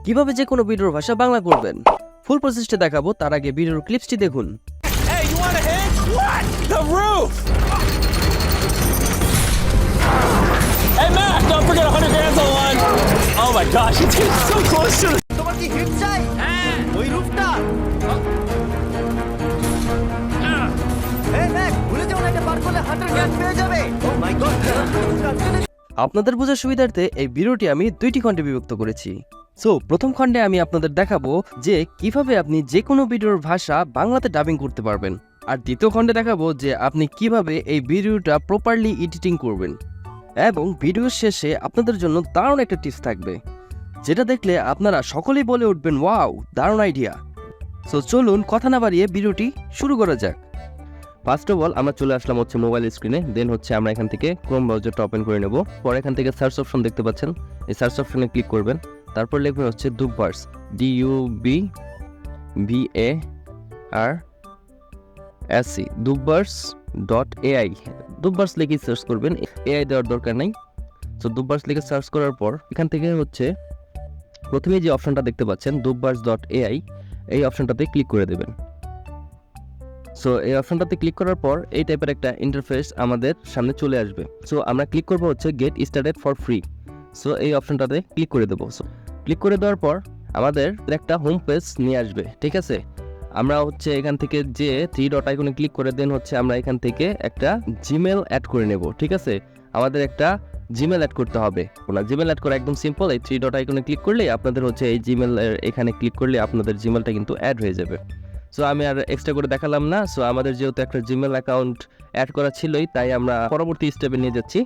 কিভাবে যে কোনো ভিডিওর ভাষা বাংলা করবেন ফুল প্রসেসটা দেখাবো, তার আগে ভিডিওর ক্লিপসটি দেখুন। Hey, you want a hit? What? The roof! Hey, Mac, don't forget 100 grams on one. Oh my gosh, it's getting so close to the... তোমার কি হিট চাই? হ্যাঁ, ওই রূপটা। এই ম্যাক, ভুলে যাও না, এটা পার করলে 100 গ্রাম পেয়ে যাবে। ও মাই গড। আপনাদের বোঝার সুবিধার্থে এই ভিডিওটি আমি দুইটি খণ্ডে বিভক্ত করেছি। সো প্রথম খণ্ডে আমি আপনাদের দেখাবো যে কিভাবে আপনি যে কোনো ভিডিওর ভাষা বাংলাতে ডাবিং করতে পারবেন, আর দ্বিতীয় খণ্ডে দেখাবো যে আপনি কিভাবে এই ভিডিওটা প্রপারলি এডিটিং করবেন। এবং ভিডিওর শেষে আপনাদের জন্য দারুণ একটা টিপস থাকবে, যেটা দেখলে আপনারা সকলেই বলে উঠবেন ওয়াও, দারুণ আইডিয়া। সো চলুন কথা না বাড়িয়ে ভিডিওটি শুরু করা যাক। ফার্স্ট অফ অল আমরা চলে আসলাম হচ্ছে মোবাইল স্ক্রিনে। দেন হচ্ছে আমরা এখান থেকে ক্রোম ব্রাউজারটা ওপেন করে নেব। পরে এখান থেকে সার্চ অপশন দেখতে পাচ্ছেন, এই সার্চ অপশনে ক্লিক করবেন। তারপর লিখবেন হচ্ছে দুববার্স, DUBBARS, dubbars.ai। দুববার্স লিখে সার্চ করবেন, এআই দেওয়ার দরকার নেই। সো দুববার্স লিখে সার্চ করার পর এখান থেকে হচ্ছে প্রথমে যে অপশনটা দেখতে পাচ্ছেন dubbars.ai, এই অপশনটাতে ক্লিক করে দেবেন। সো এই অপশনটাতে ক্লিক করার পর এই টাইপের একটা ইন্টারফেস আমাদের সামনে চলে আসবে। সো আমরা ক্লিক করব হচ্ছে get started for free. So এই অপশনটাতে ক্লিক করে দেবো। সো ক্লিক করে দেওয়ার পর আমাদের একটা হোম পেজ নিয়ে আসবে, ঠিক আছে। আমরা হচ্ছে এখান থেকে যে 3 ডট আইকনে ক্লিক করে দেন হচ্ছে আমরা এখান থেকে একটা জিমেল অ্যাড করে নেব, ঠিক আছে। আমাদের একটা জিমেল অ্যাড করতে হবে। জিমেল অ্যাড করা একদম সিম্পল। এই 3 ডট আইকনে ক্লিক করলেই আপনাদের হচ্ছে এই জিমেল এখানে ক্লিক করলে আপনাদের জিমেলটা কিন্তু অ্যাড হয়ে যাবে। সো আমি আর এক্সট্রা করে দেখালাম না। সো আমাদের যেহেতু একটা জিমেল অ্যাকাউন্ট অ্যাড করা ছিলই, তাই আমরা পরবর্তী স্টেপে নিয়ে যাচ্ছি।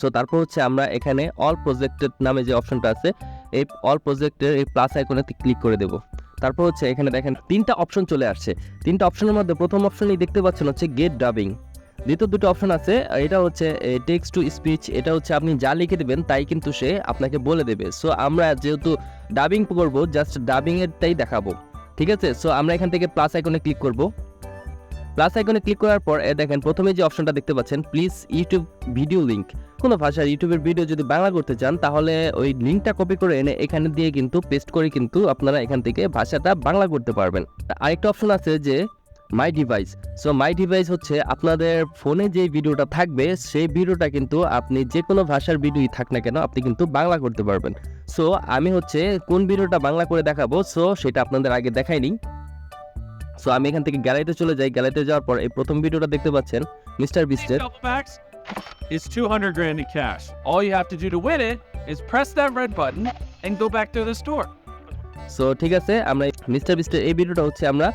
সো তারপর হচ্ছে আমরা এখানে অল প্রজেক্টেড নামে যে অপশনটা আছে, এই অল প্রজেক্টের এই প্লাস আইকনেতে ক্লিক করে দেবো। তারপর হচ্ছে এখানে দেখেন 3টা অপশন চলে আসছে। 3টা অপশনের মধ্যে প্রথম অপশনই দেখতে পাচ্ছেন হচ্ছে গেট ডাবিং। দ্বিতীয় দুটো অপশন আছে, এটা হচ্ছে টেক্সট টু স্পিচ। এটা হচ্ছে আপনি যা লিখে দেবেন তাই কিন্তু সে আপনাকে বলে দেবে। সো আমরা যেহেতু ডাবিং করবো, জাস্ট ডাবিং এরটাই দেখাবো, ঠিক আছে। সো আমরা এখান থেকে প্লাস আইকনে ক্লিক করব। প্লাস আইকনে ক্লিক করার পর দেখেন প্রথমে যে অপশনটা দেখতে পাচ্ছেন প্লিজ ইউটিউব ভিডিও লিঙ্ক। কোনো ভাষার ইউটিউবের ভিডিও যদি বাংলা করতে চান তাহলে ওই লিঙ্কটা কপি করে এনে এখানে দিয়ে কিন্তু পেস্ট করে কিন্তু আপনারা এখান থেকে ভাষাটা বাংলা করতে পারবেন। আরেকটা অপশন আছে যে মাই ডিভাইস। সো মাই ডিভাইস হচ্ছে আপনাদের ফোনে যে ভিডিওটা থাকবে সেই ভিডিওটা কিন্তু আপনি যে কোনো ভাষার ভিডিওই থাক না কেন আপনি কিন্তু বাংলা করতে পারবেন। সো আমি হচ্ছে কোন ভিডিওটা বাংলা করে দেখাবো, সো সেটা আপনাদের আগে দেখাইনি। সো আমি এখান থেকে গ্যালারিতে চলে যাই। গ্যালারিতে যাওয়ার পর এই প্রথম ভিডিওটা দেখতে পাচ্ছেন mister বিস্টের। It's 200 grand in cash. All you have to do to win it is press that red button and go back to the store. So ঠিক আছে, আমরা মিস্টার বিস্টের এই ভিডিওটা হচ্ছে আমরা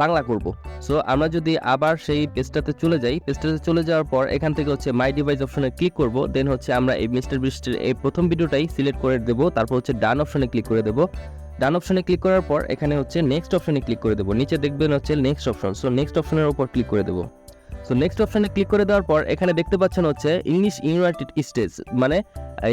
বাংলা করব। সো আমরা যদি আবার সেই পেজটাতে চলে যাই, পেজটাতে চলে যাওয়ার পর এখান থেকে হচ্ছে মাই ডিভাইস অপশনে ক্লিক করব। দেন হচ্ছে আমরা এই মিস্টার বিস্টের এই প্রথম ভিডিওটাই সিলেক্ট করে দেব। তারপর হচ্ছে ডান অপশনে ক্লিক করে দেব। ডান অপশনে ক্লিক করার পর এখানে হচ্ছে নেক্সট অপশনে ক্লিক করে দেব। নিচে দেখবেন হচ্ছে নেক্সট অপশন। সো নেক্সট অপশনের উপর ক্লিক করে দেব। সো নেক্সট অপশনে ক্লিক করে দেওয়ার পর এখানে দেখতে পাচ্ছেন হচ্ছে ইংলিশ ইউনাইটেড স্টেটস, মানে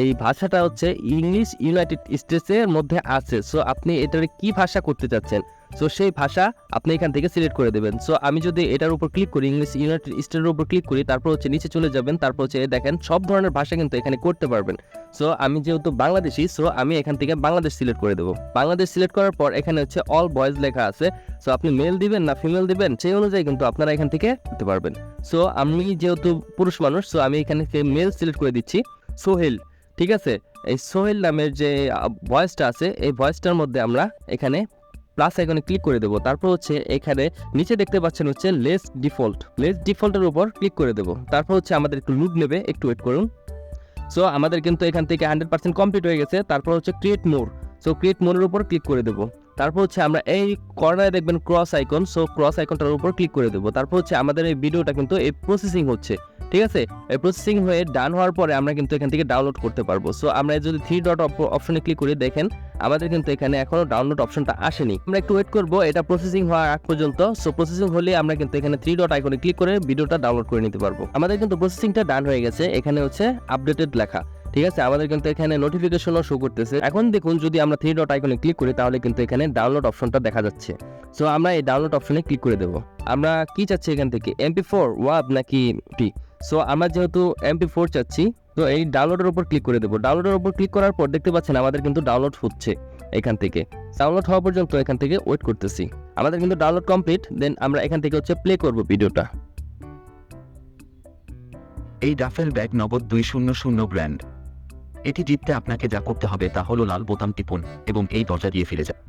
এই ভাষাটা হচ্ছে ইংলিশ ইউনাইটেড স্টেটসের মধ্যে আছে। সো আপনি এটার কি ভাষা করতে চাচ্ছেন, সো সেই ভাষা আপনি এখান থেকে সিলেক্ট করে দেবেন। সো আমি যদি এটার উপর ক্লিক করি, ইংলিশ ইউনাইটেড স্টেটের উপর ক্লিক করি, তারপর হচ্ছে নিচে চলে যাবেন। তারপর হচ্ছে দেখেন সব ধরনের ভাষা কিন্তু এখানে করতে পারবেন। সো আমি যেহেতু বাংলাদেশি, সো আমি এখান থেকে বাংলাদেশ সিলেক্ট করে দেবো। বাংলাদেশ সিলেক্ট করার পর এখানে হচ্ছে অল বয়েজ লেখা আছে। সো আপনি মেল দিবেন না ফিমেল দিবেন সেই অনুযায়ী কিন্তু আপনারা এখান থেকে দিতে পারবেন। সো আমি যেহেতু পুরুষ মানুষ, সো আমি এখানে মেল সিলেক্ট করে দিচ্ছি সোহেল, ঠিক আছে। এই সোহেল নামের যে ভয়েসটা আছে এই ভয়েসটার মধ্যে আমরা এখানে প্লাস আইকনে ক্লিক করে দেবো। তারপর হচ্ছে এখানে নিচে দেখতে পাচ্ছেন হচ্ছে লেস ডিফল্টের উপর ক্লিক করে দেবো। তারপর হচ্ছে আমাদের একটু লুক নেবে, একটু ওয়েট করুন। সো আমাদের কিন্তু এখান থেকে 100% কমপ্লিট হয়ে গেছে। তারপর হচ্ছে ক্রিয়েট মোর। সো ক্রিয়েট মোরের উপর ক্লিক করে দেবো। তারপর হচ্ছে আমরা এই কর্নারে দেখবেন ক্রস আইকন। সো ক্রস আইকনটার উপর ক্লিক করে দেবো। তারপর হচ্ছে আমাদের এই ভিডিওটা কিন্তু এই প্রসেসিং হচ্ছে, ঠিক আছে। এই প্রসেসিং হয়ে ডান হওয়ার পরে আমরা কিন্তু এখান থেকে ডাউনলোড করতে পারবো। সো আমরা যদি 3 ডট অপশনে ক্লিক করি, দেখেন আমাদের কিন্তু এখানে এখনো ডাউনলোড অপশনটা আসেনি। আমরা একটু ওয়েট করবো এটা প্রসেসিং হওয়ার আগ পর্যন্ত। সো প্রসেসিং হলে আমরা কিন্তু এখানে 3 ডট আইকনে ক্লিক করে ভিডিওটা ডাউনলোড করে নিতে পারবো। আমাদের কিন্তু প্রসেসিংটা ডান হয়ে গেছে। এখানে হচ্ছে আপডেটেড লেখা, ঠিক আছে। আমাদের কিন্তু এখানে নোটিফিকেশনও শো করতেছে। এখন দেখুন যদি আমরা 3 ডট আইকনে ক্লিক করি তাহলে কিন্তু এখানে ডাউনলোড অপশনটা দেখা যাচ্ছে। সো আমরা এই ডাউনলোড অপশনে ক্লিক করে দেবো। আমরা কি চাচ্ছি এখান থেকে, MP4 ওয়াব নাকি টি। সো আমরা যেহেতু MP4 চাচ্ছি, তো এই ডাউনলোডের উপর ক্লিক করে দেবো। ডাউনলোডের উপর ক্লিক করার পর দেখতে পাচ্ছেন আমাদের কিন্তু ডাউনলোড হচ্ছে এখান থেকে। ডাউনলোড হওয়া পর্যন্ত এখান থেকে ওয়েট করতেছি। আমাদের কিন্তু ডাউনলোড কমপ্লিট। দেন আমরা এখান থেকে হচ্ছে প্লে করব ভিডিওটা। এই ডাফেল ব্যাগ নগদ 200 ব্র্যান্ড। এটি জিততে আপনাকে যা করতে হবে তা হলো লাল বোতাম টিপুন এবং এই দরজা দিয়ে ফিরে যান।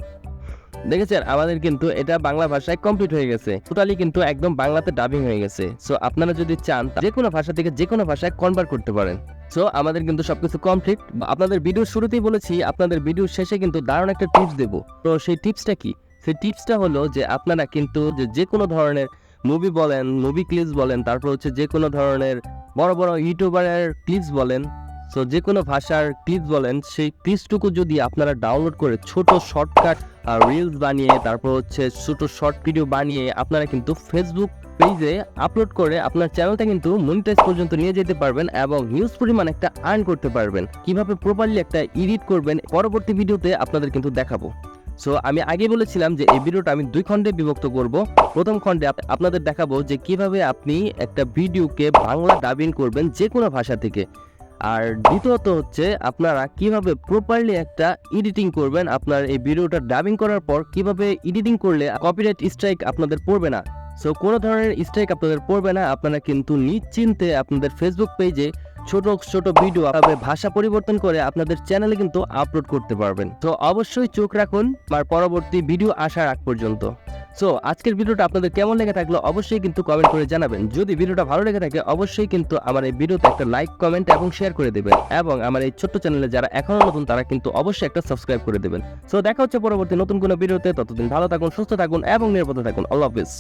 দেখেছেন আমাদের কিন্তু এটা বাংলা ভাষায় কমপ্লিট হয়ে গেছে, টোটালি কিন্তু একদম বাংলাতে ডাবিং হয়ে গেছে। সো আপনারা যদি চান যে কোনো ভাষা থেকে যে কোনো ভাষায় কনভার্ট করতে পারেন। সো আমাদের কিন্তু সবকিছু কমপ্লিট। আপনাদের ভিডিওর শুরুতেই বলেছি আপনাদের ভিডিওর শেষে কিন্তু দারুণ একটা টিপস দেবো। তো সেই টিপসটা কি? সেই টিপসটা হলো যে আপনারা কিন্তু যে কোনো ধরনের মুভি বলেন, মুভি ক্লিপস বলেন, তারপর হচ্ছে যে কোনো ধরনের বড় বড় ইউটিউবারের ক্লিপস বলেন, সো যে কোনো ভাষার ক্লিপস বলেন, সেই ক্লিপসটুকু যদি আপনারা ডাউনলোড করে ছোট শর্টকাট রিলস বানিয়ে তারপর হচ্ছে ছোট শর্ট ভিডিও বানিয়ে আপনারা কিন্তু ফেসবুক পেজে আপলোড করে আপনার চ্যানেলটা কিন্তু মনিটাইজ পর্যন্ত নিয়ে যেতে পারবেন এবং হিউজ পরিমাণ একটা আর্ন করতে পারবেন। কিভাবে প্রপারলি একটা এডিট করবেন পরবর্তী ভিডিওতে আপনাদের কিন্তু দেখাবো। সো আমি আগে বলেছিলাম যে এই ভিডিওটা আমি 2 খণ্ডে বিভক্ত করব। প্রথম খণ্ডে আপনাদের দেখাবো যে কিভাবে আপনি একটা ভিডিওকে বাংলা ডাবিং করবেন যে কোনো ভাষা থেকে, আর দ্বিতীয়ত হচ্ছে আপনারা কিভাবে প্রপারলি একটা এডিটিং করবেন। আপনার এই ভিডিওটা ডাবিং করার পর কিভাবে এডিটিং করলে কপিরাইট স্ট্রাইক আপনাদের পড়বে না। সো কোনো ধরনের স্ট্রাইক আপনাদের পড়বে না। আপনারা কিন্তু নিশ্চিন্তে আপনাদের ফেসবুক পেজে ছোট ছোট ভিডিও ভাষা পরিবর্তন করে আপনাদের চ্যানেলে কিন্তু আপলোড করতে পারবেন। তো অবশ্যই চোখ রাখুন আমার পরবর্তী ভিডিও আসার আগ পর্যন্ত। সো আজকের ভিডিওটা আপনাদের কেমন লেগে থাকলো অবশ্যই কিন্তু কমেন্ট করে জানাবেন। যদি ভিডিওটা ভালো লেগে থাকে অবশ্যই কিন্তু আমার এই ভিডিওতে একটা লাইক, কমেন্ট এবং শেয়ার করে দেবেন এবং আমার এই ছোট্ট চ্যানেলে যারা এখনো নতুন তারা কিন্তু অবশ্যই একটা সাবস্ক্রাইব করে দেবেন। সো দেখা হচ্ছে পরবর্তী নতুন কোনো ভিডিওতে। ততদিন ভালো থাকুন, সুস্থ থাকুন এবং নিরাপদে থাকুন। আল্লাহ হাফেজ।